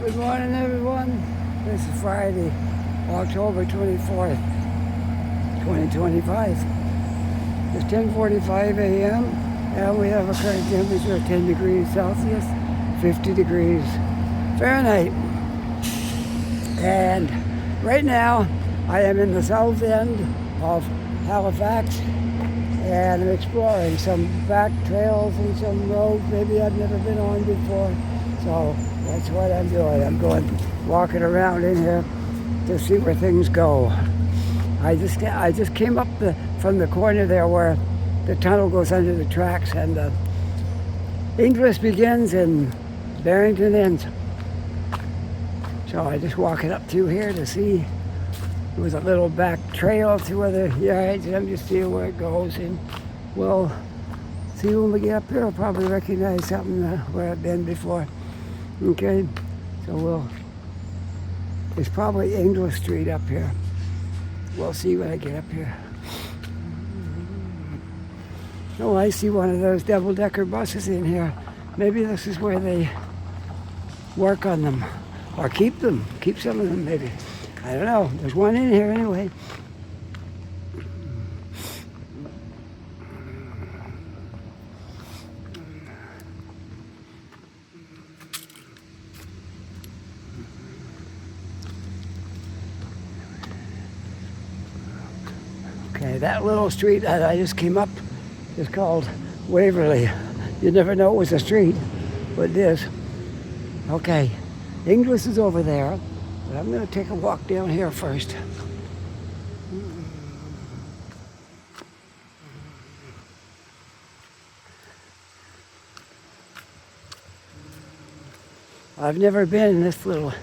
Good morning, everyone. This is Friday, October 24th, 2025. It's 10:45 a.m. and we have a current temperature of 10 degrees Celsius, 50 degrees Fahrenheit. And right now, I am in the south end of Halifax, and I'm exploring some back trails and some roads maybe I've never been on before. So that's what I'm doing. I'm walking around in here to see where things go. I just came up from the corner there where the tunnel goes under the tracks, and Inglis begins and Barrington ends. So I just walking up through here to see. There was a little back trail through other yards, and I'm just seeing where it goes. And we'll see when we get up here. I'll probably recognize something where I've been before. Okay, so it's probably Inglis Street up here. We'll see when I get up here. Oh, I see one of those double-decker buses in here. Maybe this is where they work on them, or keep some of them maybe. I don't know. There's one in here anyway. Okay, that little street that I just came up is called Waverly. You never know it was a street, but it is. Okay, Inglis is over there. But I'm going to take a walk down here first. I've never been in this little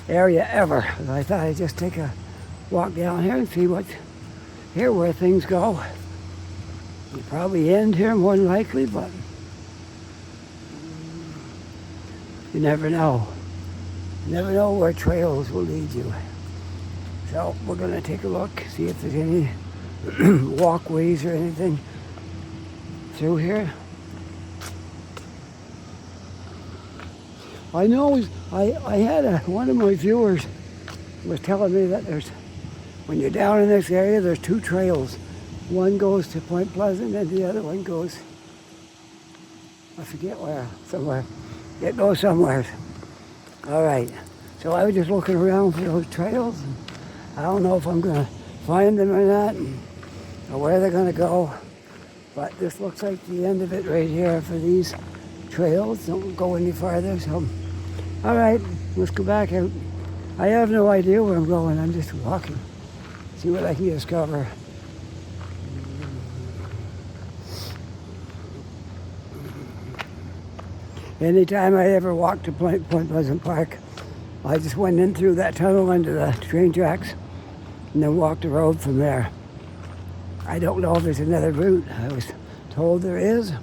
area ever. I thought I'd just take a walk down here and see where things go. You probably end here more than likely, but you never know. You never know where trails will lead you. So we're going to take a look, see if there's any walkways or anything through here. I know I had one of my viewers was telling me that when you're down in this area, there's two trails. One goes to Point Pleasant and the other one goes, I forget where, somewhere. It goes somewhere. All right, so I was just looking around for those trails. And I don't know if I'm going to find them or not, or where they're going to go. But this looks like the end of it right here for these trails. Don't go any farther. So, all right, let's go back out. I have no idea where I'm going. I'm just walking. See what I can discover. Anytime I ever walked to Point Pleasant Park, I just went in through that tunnel under the train tracks and then walked the road from there. I don't know if there's another route. I was told there is,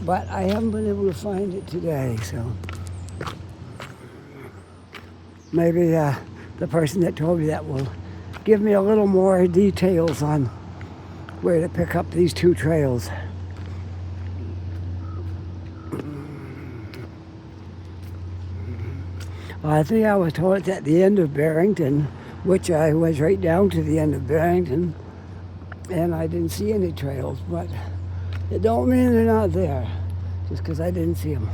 but I haven't been able to find it today, so maybe the person that told me that will give me a little more details on where to pick up these two trails. I think I was told it's at the end of Barrington, which I was right down to the end of Barrington, and I didn't see any trails, but it don't mean they're not there, just because I didn't see them.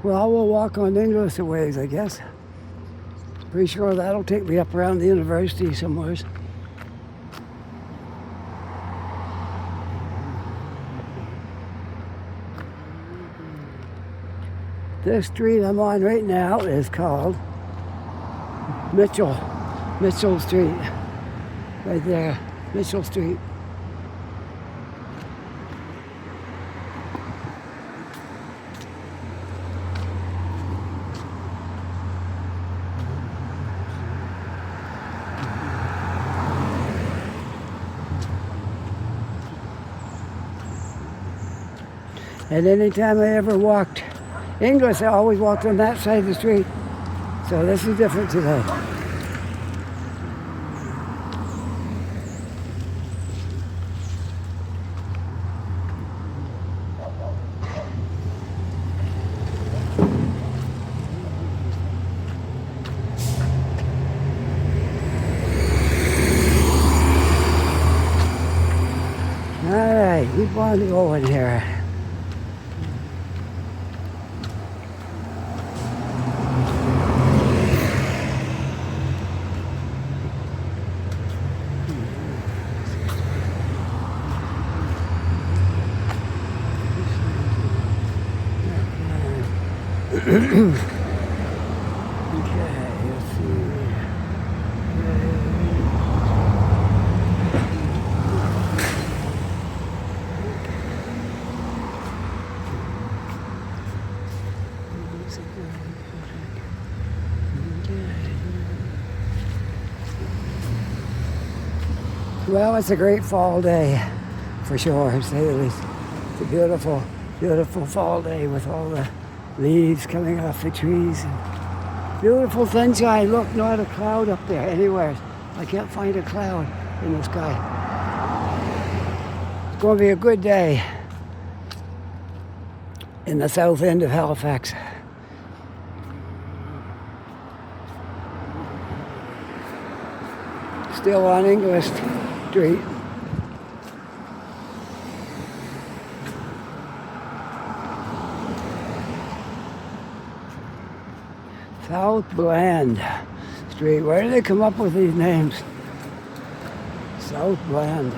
Well, we'll walk on Inglis a ways, I guess. Pretty sure that'll take me up around the university somewhere. This street I'm on right now is called Mitchell Street. Right there, Mitchell Street. And anytime I ever walked Inglis, I always walked on that side of the street. So this is different today. All right, keep on going here. Okay, let's see. Well, it's a great fall day, for sure, to say the least. It's a beautiful, beautiful fall day with all the leaves coming off the trees. And beautiful sunshine. Look, not a cloud up there anywhere. I can't find a cloud in the sky. It's going to be a good day in the south end of Halifax. Still on Inglis Street. South Bland Street. Where do they come up with these names? South Bland.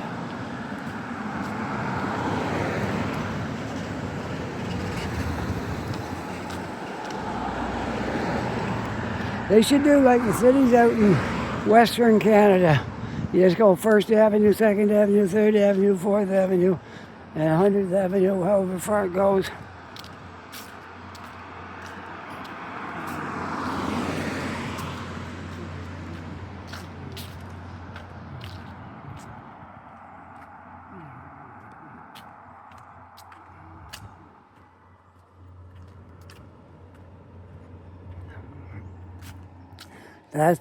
They should do like the cities out in Western Canada. You just go 1st Avenue, 2nd Avenue, 3rd Avenue, 4th Avenue, and 100th Avenue, however far it goes.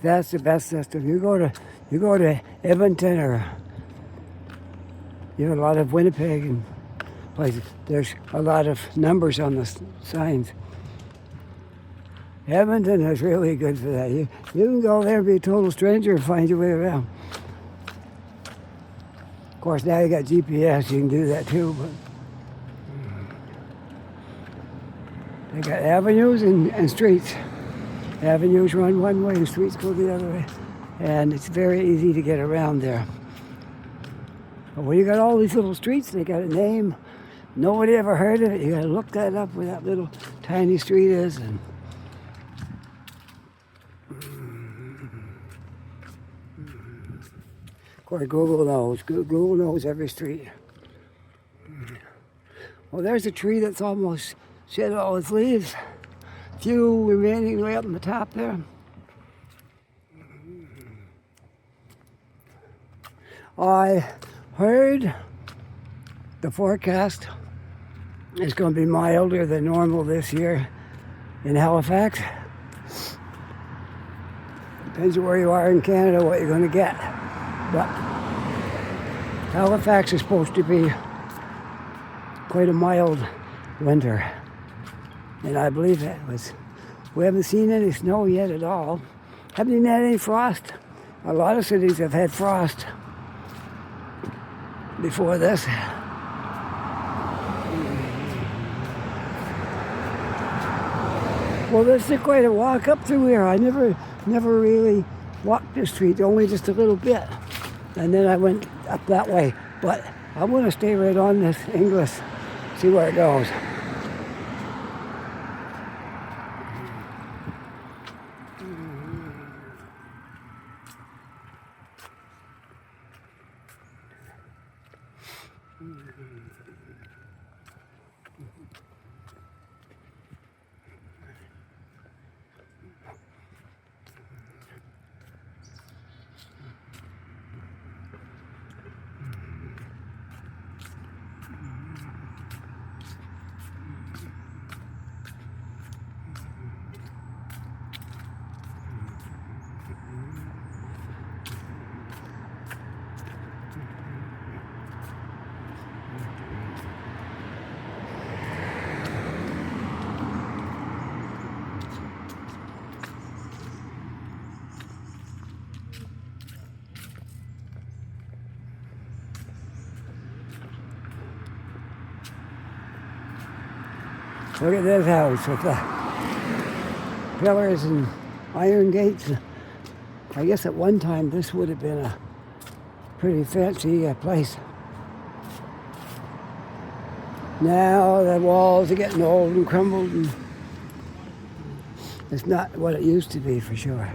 That's the best system. You go to Edmonton, or you have a lot of Winnipeg and places. There's a lot of numbers on the signs. Edmonton is really good for that. You can go there and be a total stranger and find your way around. Of course, now you got GPS. You can do that too. But they got avenues and streets. Avenues run one way and streets go the other way. And it's very easy to get around there. But when you got all these little streets, they got a name. Nobody ever heard of it. You got to look that up where that little tiny street is. And of course, Google knows. Google knows every street. Well, there's a tree that's almost shed all its leaves. Few remaining way up on the top there. I heard the forecast is going to be milder than normal this year in Halifax. Depends on where you are in Canada, what you're going to get. But Halifax is supposed to be quite a mild winter. And I believe it was. We haven't seen any snow yet at all. Haven't even had any frost. A lot of cities have had frost before this. Well, this is quite a walk up through here. I never really walked this street, only just a little bit. And then I went up that way. But I want to stay right on this Inglis, see where it goes. Look at this house with the pillars and iron gates. I guess at one time this would have been a pretty fancy place. Now the walls are getting old and crumbled, and it's not what it used to be for sure.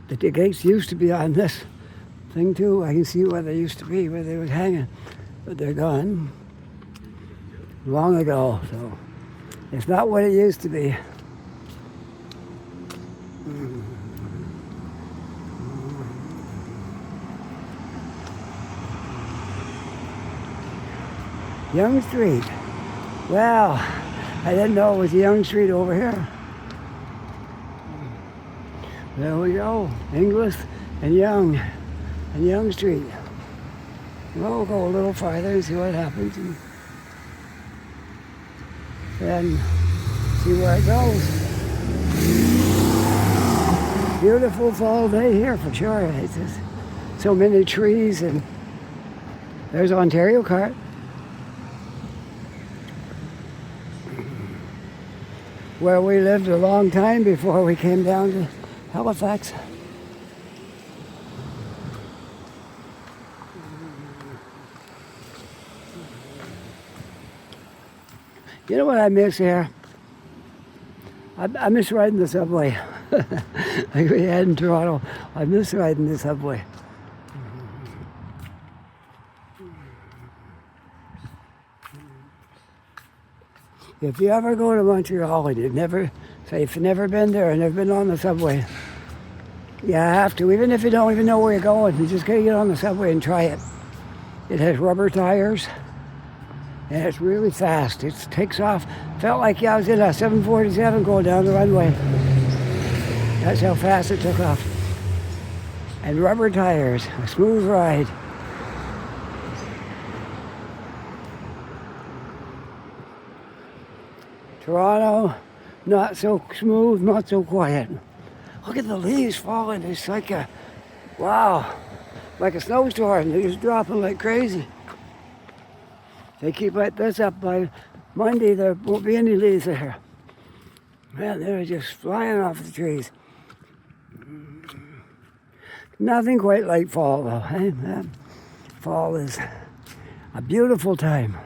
But the gates used to be on this thing too. I can see where they used to be, where they was hanging, but they're gone long ago, so it's not what it used to be. Young Street. Well, I didn't know it was Young Street over here. There we go, Inglis and Young Street. We'll go a little farther and see what happens, and then see where it goes. Beautiful fall day here for sure. It's just so many trees, and there's Ontario Cart. Where we lived a long time before we came down to Halifax. You know what I miss here? I miss riding the subway. Like we had in Toronto. I miss riding the subway. If you ever go to Montreal and if you've never been there and never been on the subway, you have to, even if you don't even know where you're going, you just gotta get on the subway and try it. It has rubber tires, and it's really fast. It takes off. Felt like I was in a 747 going down the runway. That's how fast it took off. And rubber tires, a smooth ride. Toronto, not so smooth, not so quiet. Look at the leaves falling. It's like wow, like a snowstorm. They're just dropping like crazy. They keep like this up by Monday, there won't be any leaves there. Man, they're just flying off the trees. Nothing quite like fall though. Eh? Fall is a beautiful time.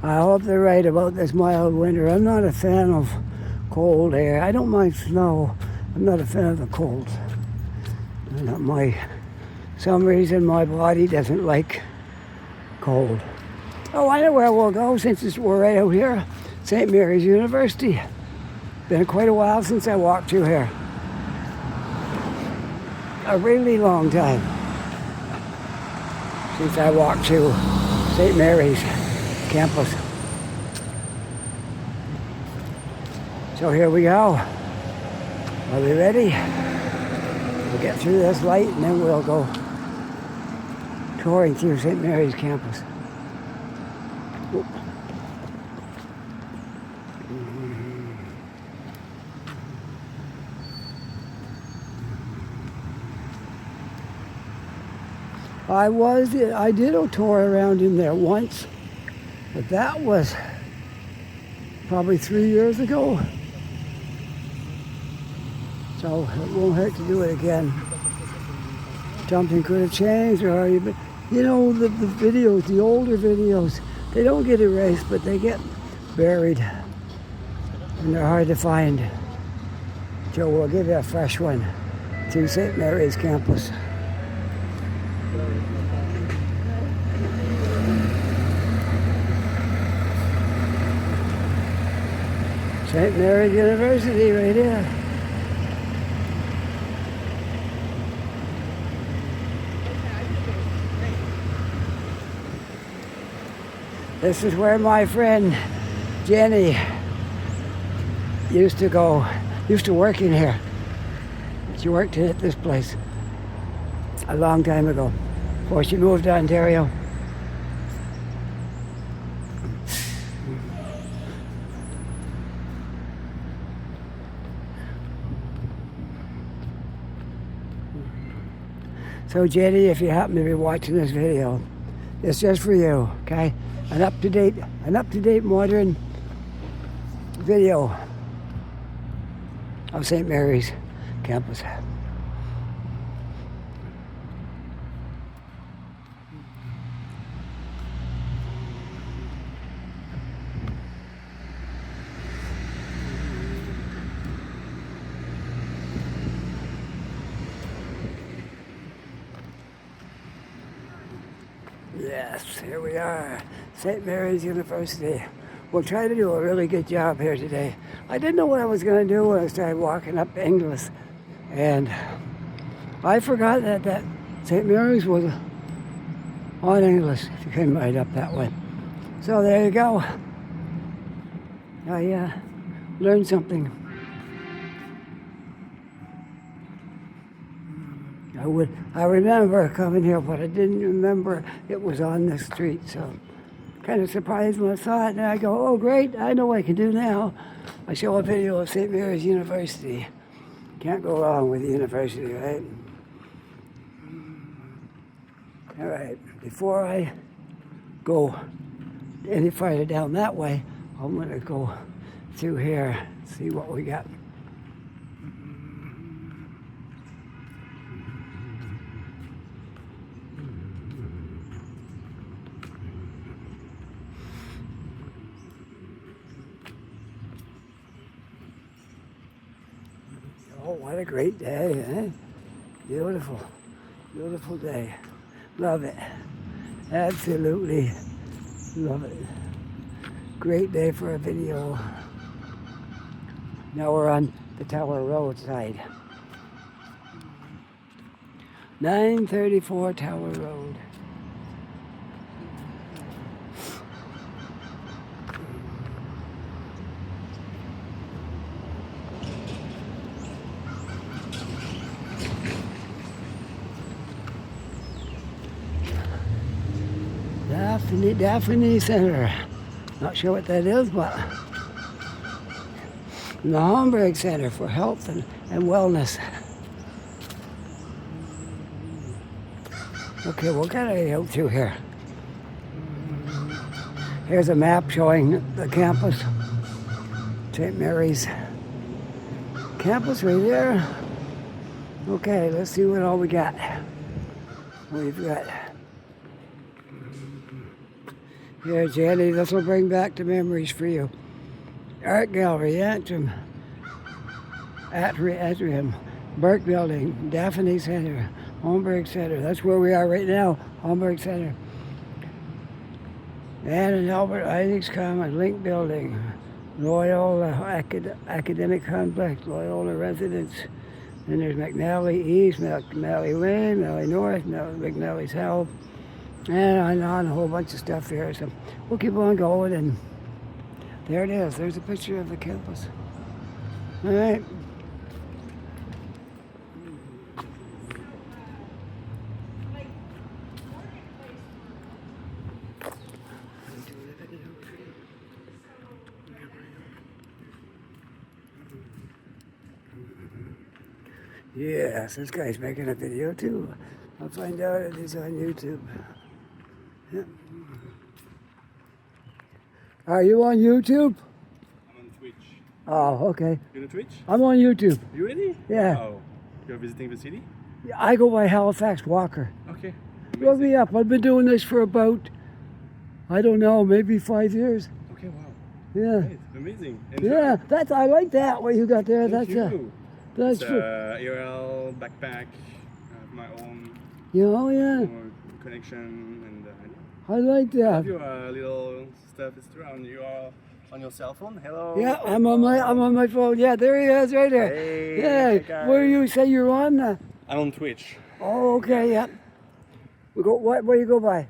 I hope they're right about this mild winter. I'm not a fan of cold air. I don't mind snow. I'm not a fan of the cold. Some reason my body doesn't like cold. Oh, I know where we'll go since we're right out here. St. Mary's University. Been quite a while since I walked through here. A really long time since I walked through St. Mary's campus. So here we go. Are we ready? We'll get through this light and then we'll go touring through St. Mary's campus. Oop. I did a tour around in there once, but that was probably 3 years ago. So it won't hurt to do it again. Something could have changed, or the videos, the older videos, they don't get erased, but they get buried, and they're hard to find. So we'll give you a fresh one to St. Mary's campus. St. Mary's University right here. This is where my friend Jenny used to work in here. She worked at this place a long time ago, before she moved to Ontario. So Jenny, if you happen to be watching this video, it's just for you, okay? An up-to-date modern video of St. Mary's campus. Yes, here we are, St. Mary's University. We'll try to do a really good job here today. I didn't know what I was going to do when I started walking up Inglis, and I forgot that St. Mary's was on Inglis, if you came right up that way. So there you go. I learned something. I remember coming here, but I didn't remember it was on this street, so kind of surprised when I saw it, and I go, oh great, I know what I can do now. I show a video of St. Mary's University. Can't go wrong with the university, right? All right, before I go any farther down that way, I'm gonna go through here, see what we got. Oh, what a great day, eh? Beautiful, beautiful day. Love it. Absolutely love it. Great day for a video. Now we're on the Tower Road side. 934 Tower Road. Daphne Center. Not sure what that is, but the Homburg Center for Health and Wellness. Okay, we'll kind of go through here. Here's a map showing the campus. St. Mary's campus right there. Okay, let's see what all we got. We've got here, Jenny, this will bring back the memories for you. Art Gallery, Atrium, Burke Building, Daphne Center, Homburg Center. That's where we are right now, Homburg Center. Ann and Albert Isaacs Common, Link Building, Loyola Academic Complex, Loyola Residence. Then there's McNally East, McNally Lane, McNally North, McNally South. And on a whole bunch of stuff here, so we'll keep on going, and there it is. There's a picture of the campus. All right. Yes, this guy's making a video too. I'll find out if he's on YouTube. Yeah. Are you on YouTube? I'm on Twitch. Oh, okay. You're on Twitch? I'm on YouTube. You ready? Yeah. Oh, you're visiting the city? Yeah, I go by Halifax Walker. Okay. Look me up. I've been doing this for about, I don't know, maybe 5 years. Okay, wow. Yeah. Great. Amazing. Enjoy. Yeah, I like that, what you got there. Thank you. That's it's true. ARL backpack, my own Yeah, oh yeah. connection, and I like I that. have your little stuff is around you on your cell phone. Hello. Yeah, I'm on my phone. Yeah, there he is, right there. Hey, Yeah, guys. where you say you're on? I'm on Twitch. Oh, okay, yeah. We go. Where you go by?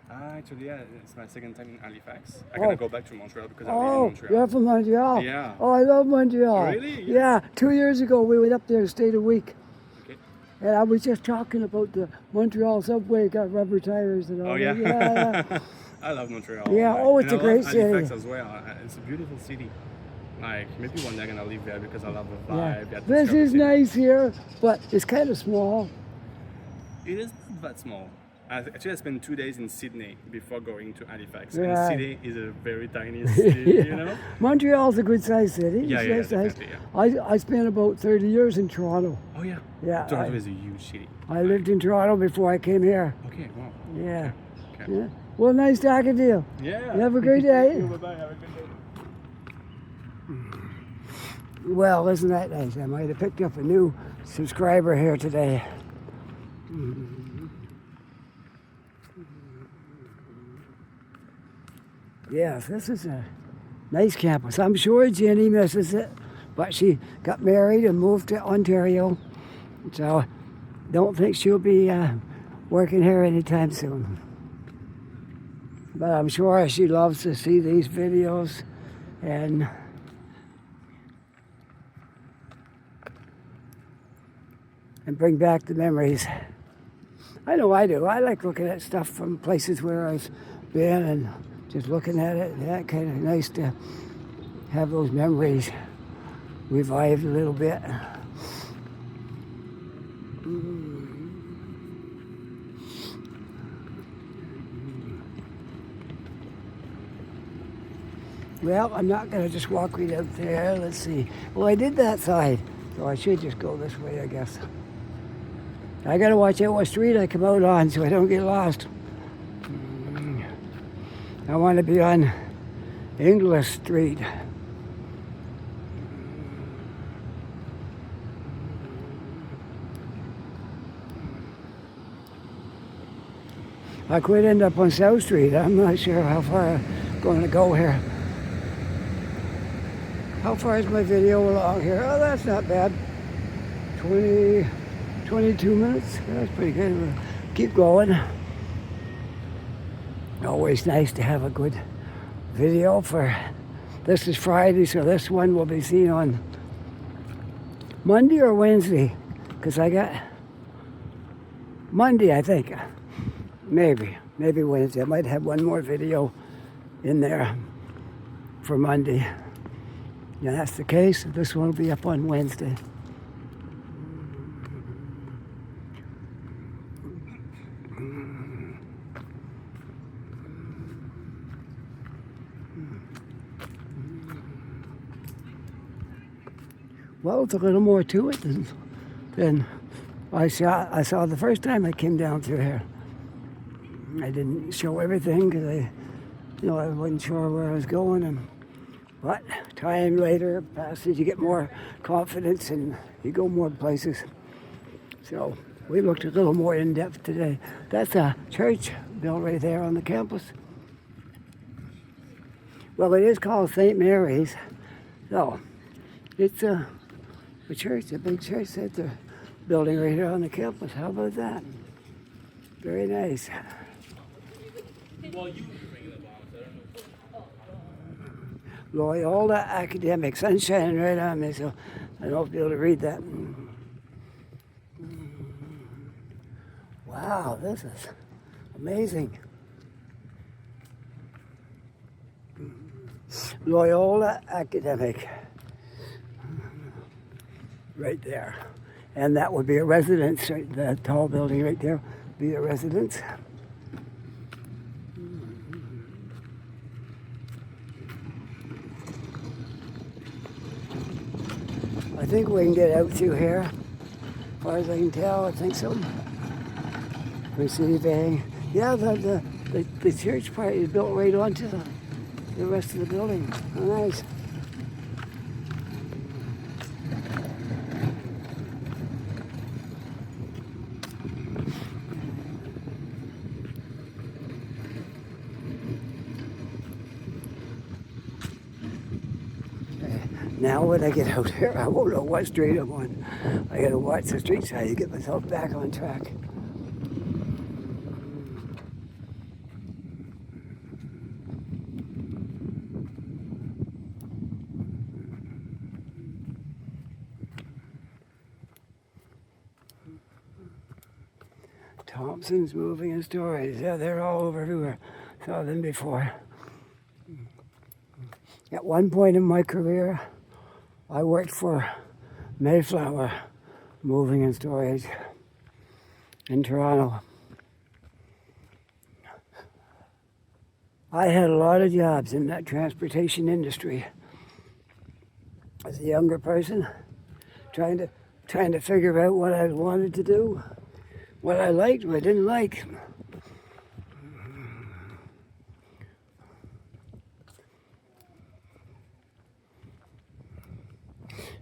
Actually, yeah, it's my second time in Halifax. I'm gonna go back to Montreal because I live in Oh, Montreal. you're from Montreal? Yeah. Oh, I love Montreal. Really? Yeah, 2 years ago we went up there to stay a week. Okay. And I was just talking about the Montreal subway, got rubber tires and all Oh, that. yeah. Yeah. I love Montreal. Yeah, oh, it's and a I great love city. Halifax as well. It's a beautiful city. Like, maybe one day I'm gonna live there because I love the Yeah. vibe. the This atmosphere of is the city. nice here, but it's kind of small. It is not that small. Actually, I spent 2 days in Sydney before going to Halifax. Right. And Sydney is a very tiny city, Yeah. you know? Montreal's a good sized city. Yeah, It's yeah, nice, nice. definitely, yeah. I spent about 30 years in Toronto. Oh, yeah. Yeah, Toronto is a huge city. I lived in Toronto before I came here. Okay, wow. Yeah. Okay. Yeah. Well, nice talking to you. Yeah. You have a great day. Bye-bye. Have a good day. Well, isn't that nice? I might have picked up a new subscriber here today. Yes, this is a nice campus. I'm sure Jenny misses it, but she got married and moved to Ontario, so don't think she'll be working here anytime soon. But I'm sure she loves to see these videos and bring back the memories. I know I do. I like looking at stuff from places where I've been and just looking at it. That kind of nice to have those memories revived a little bit. Well, I'm not going to just walk right out there. Let's see. Well, I did that side, so I should just go this way, I guess. I got to watch out what street I come out on so I don't get lost. I want to be on Inglis Street. I could end up on South Street. I'm not sure how far I'm going to go here. How far is my video along here? Oh, that's not bad. 22 minutes. That's pretty good. We'll keep going. Always nice to have a good video for. This is Friday, so this one will be seen on Monday or Wednesday, because I got Monday, I think. Maybe Wednesday. I might have one more video in there for Monday. Yeah, that's the case. This one will be up on Wednesday. Well, it's a little more to it than I saw the first time I came down through here. I didn't show everything because I wasn't sure where I was going, but time later passes, you get more confidence and you go more places. So we looked a little more in depth today. That's a church built right there on the campus. Well, it is called St. Mary's. So it's a church, a big church that they're building right here on the campus. How about that? Very nice. Loyola Academic. Sun's shining right on me, so I don't be able to read that. Wow, this is amazing. Loyola Academic. Right there. And that would be a residence, right, that tall building right there would be a residence. I think we can get out through here. As far as I can tell, I think so. We see anything. Yeah, the church part is built right onto the rest of the building. Oh, nice. Now when I get out here, I won't know what street I'm on. I gotta watch the street side to get myself back on track. Thompson's Moving and Storage. Yeah, they're all over everywhere. Saw them before. At one point in my career, I worked for Mayflower Moving and Storage. in Toronto. I had a lot of jobs in that transportation industry as a younger person, trying to figure out what I wanted to do, what I liked, what I didn't like.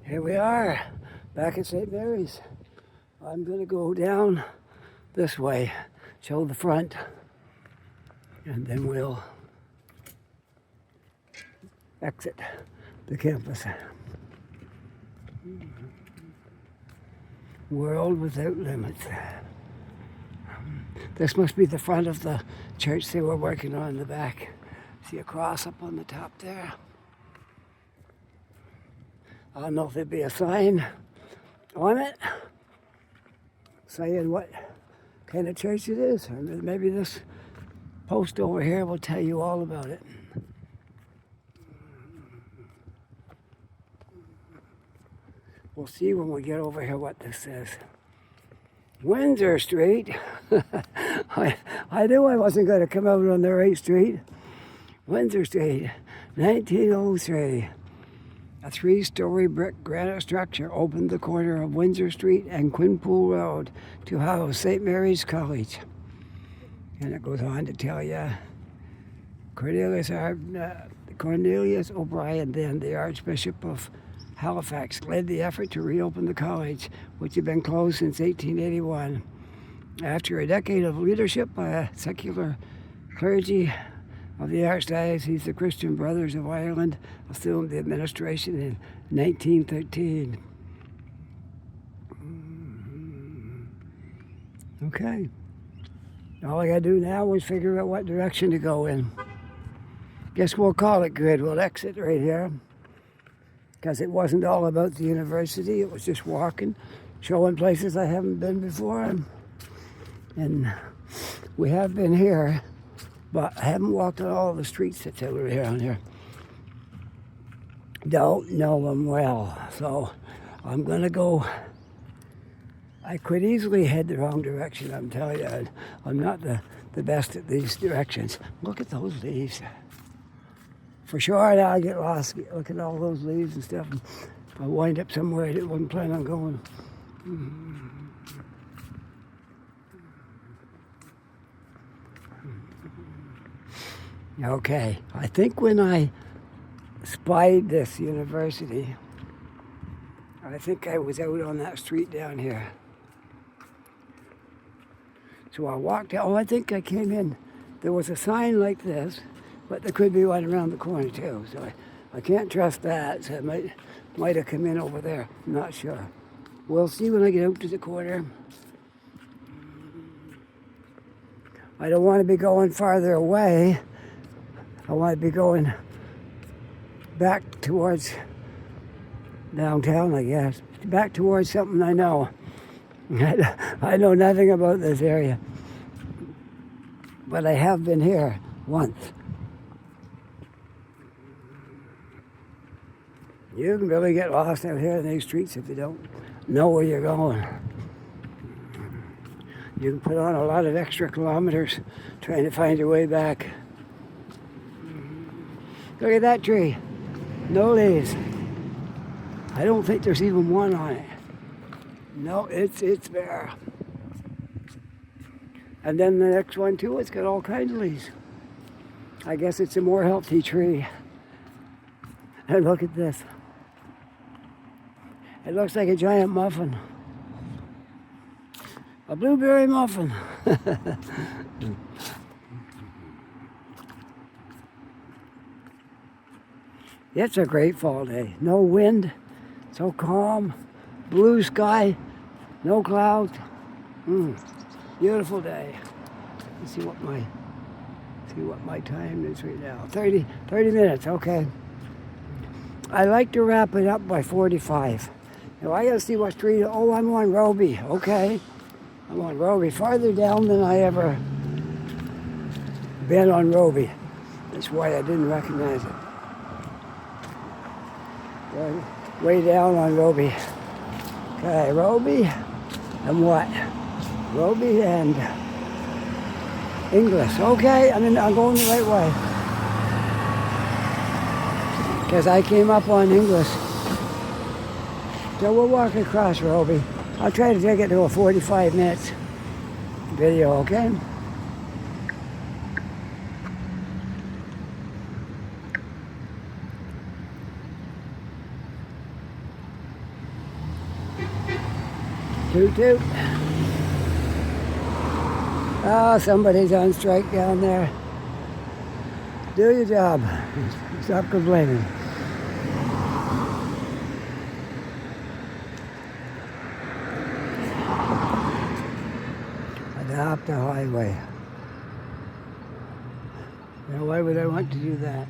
Here we are, back at St. Mary's. I'm going to go down this way, show the front, and then we'll exit the campus. World without limits. This must be the front of the church they were working on in the back. See a cross up on the top there? I don't know if there'd be a sign on it saying what kind of church it is. Or maybe this post over here will tell you all about it. We'll see when we get over here what this says. Windsor Street. I knew I wasn't going to come out on the right street. Windsor Street, 1903. A 3-story brick granite structure opened the corner of Windsor Street and Quinpool Road to house St. Mary's College. And it goes on to tell you, Cornelius O'Brien, then the Archbishop of Halifax, led the effort to reopen the college, which had been closed since 1881. After a decade of leadership by a secular clergy of the Archdiocese, the Christian Brothers of Ireland assumed the administration in 1913. Okay. All I gotta do now is figure out what direction to go in. Guess we'll call it good. We'll exit right here. Because it wasn't all about the university. It was just walking, showing places I haven't been before. And we have been here, but I haven't walked on all the streets that's out around here. Don't know them well. So I'm going to go. I could easily head the wrong direction, I'm telling you. I'm not the best at these directions. Look at those leaves. For sure, now I get lost. Look at all those leaves and stuff. If I wind up somewhere I wasn't planning on going. Okay, I think when I spied this university, I think I was out on that street down here. So I walked out. Oh, I think I came in. There was a sign like this. But there could be one around the corner too, so I can't trust that. So I might have come in over there. I'm not sure. We'll see when I get out to the corner. I don't want to be going farther away. I want to be going back towards downtown, I guess. Back towards something I know. I know nothing about this area. But I have been here once. You can really get lost out here in these streets if you don't know where you're going. You can put on a lot of extra kilometers trying to find your way back. Look at that tree. No leaves. I don't think there's even one on it. No, it's bare. And then the next one too, it's got all kinds of leaves. I guess it's a more healthy tree. And look at this. It looks like a giant muffin. A blueberry muffin. It's a great fall day. No wind, so calm, blue sky, no clouds. Beautiful day. Let's see what my time is right now. 30 minutes, okay. I like to wrap it up by 45. Now I gotta see what street. Oh, I'm on Robie. Okay, I'm on Robie. Farther down than I ever been on Robie. That's why I didn't recognize it. Way down on Robie. Okay, Robie, and what? Robie and Inglis. Okay, I'm going the right way. Because I came up on Inglis. So we'll walk across Robie. I'll try to take it to a 45 minutes video, okay? Toot toot. Oh, somebody's on strike down there. Do your job. Stop complaining. Adopt a highway. Now, why would I want to do that?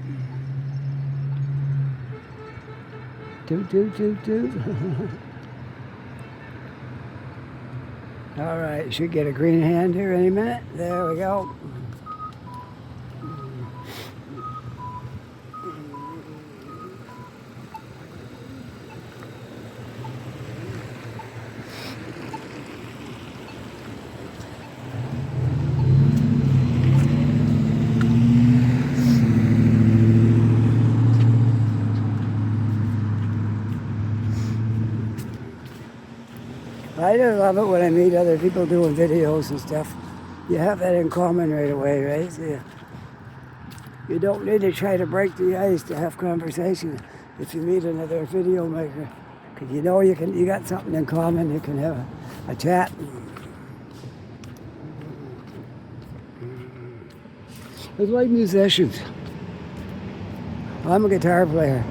Toot, toot, toot, toot. All right, should get a green hand here any minute. There we go. I just love it when I meet other people doing videos and stuff. You have that in common right away, right? So you don't need to try to break the ice to have conversation if you meet another video maker. Because you know you got something in common, you can have a chat. It's like musicians. I'm a guitar player.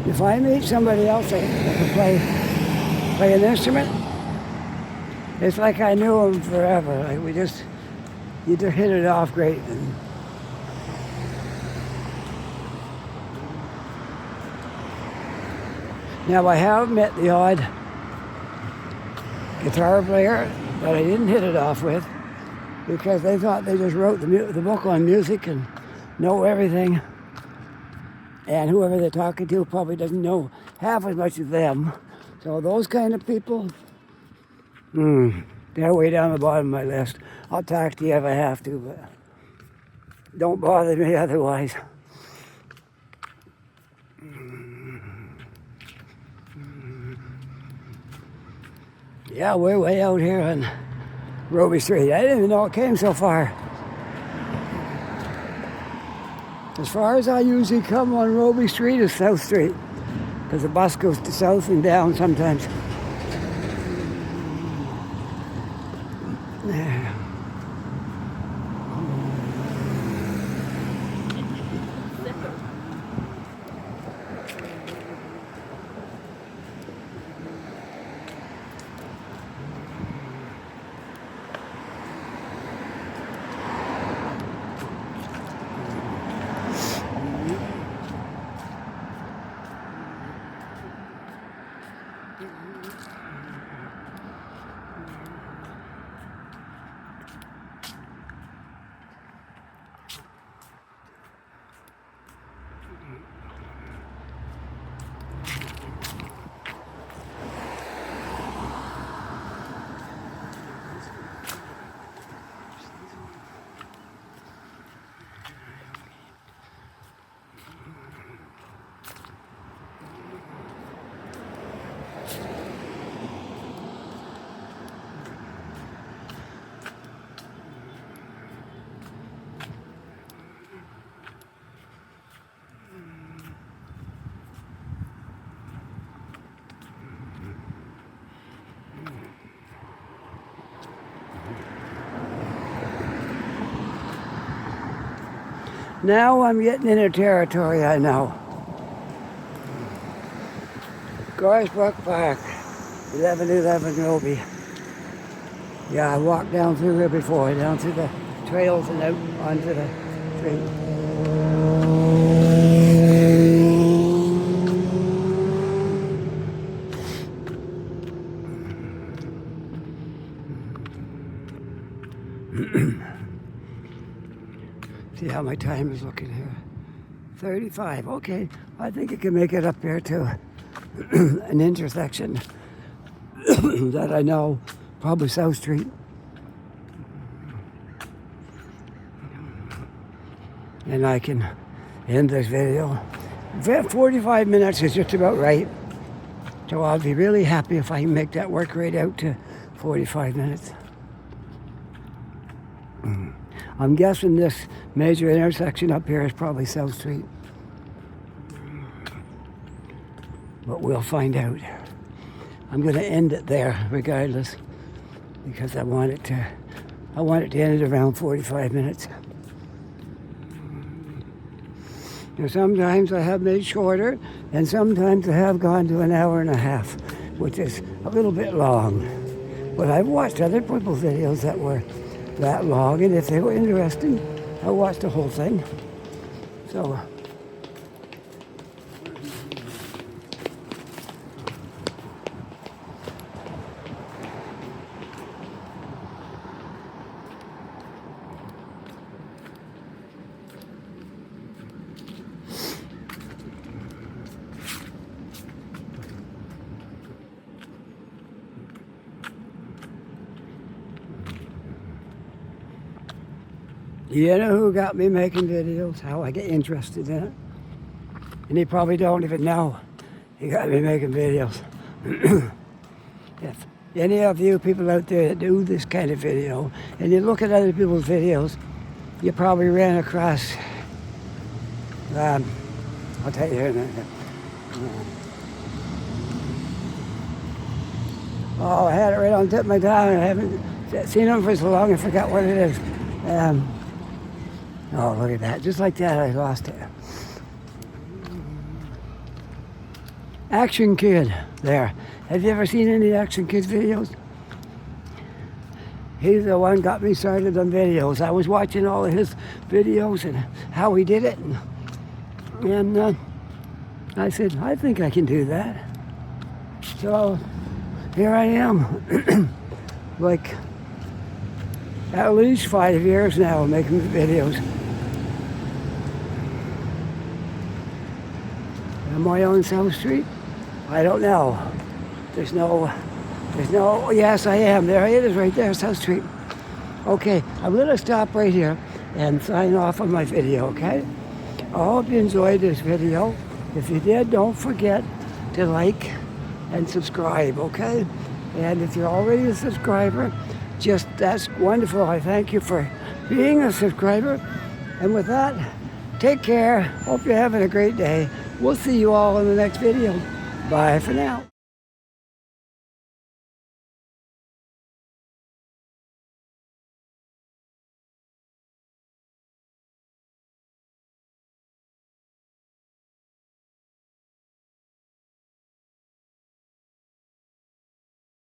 If I meet somebody else that can play an instrument, it's like I knew him forever. Like you just hit it off great. Now I have met the odd guitar player that I didn't hit it off with because they thought they just wrote the book on music and know everything. And whoever they're talking to probably doesn't know half as much as them. So those kind of people, they're way down the bottom of my list. I'll talk to you if I have to, but don't bother me otherwise. Yeah, we're way out here on Robie Street. I didn't even know it came so far. As far as I usually come on Robie Street is South Street, because the bus goes to south and down sometimes. Now I'm getting into territory I know. Gorsbrook Park, 1111 Robie. Yeah, I walked down through here before, down through the trails and out onto the street. See how my time is looking here. 35, okay. I think I can make it up here to an intersection that I know, probably South Street. and I can end this video. 45 minutes is just about right. So I'll be really happy if I can make that work right out to 45 minutes. I'm guessing this major intersection up here is probably South Street. But we'll find out. I'm going to end it there regardless, because I want it to end at around 45 minutes. Now, sometimes I have made shorter, and sometimes I have gone to an hour and a half, which is a little bit long. But I've watched other people's videos that were that long, and if they were interesting, I watched the whole thing. So, you know who got me making videos? How I get interested in it? And you probably don't even know he got me making videos. If any of you people out there that do this kind of video, and you look at other people's videos, you probably ran across, I'll tell you here in a minute. Oh, I had it right on the tip of my tongue, and I haven't seen them for so long I forgot what it is. Oh, look at that. Just like that, I lost it. Action Kid, there. Have you ever seen any Action Kid videos? He's the one got me started on videos. I was watching all of his videos and how he did it. And I said, I think I can do that. So here I am. Like, at least 5 years now making videos. Am I on South Street? I don't know. There's no, yes I am. There it is right there, South Street. Okay, I'm gonna stop right here and sign off on my video, okay? I hope you enjoyed this video. If you did, don't forget to like and subscribe, okay? And if you're already a subscriber, that's wonderful. I thank you for being a subscriber. And with that, take care. Hope you're having a great day. We'll see you all in the next video. Bye for now.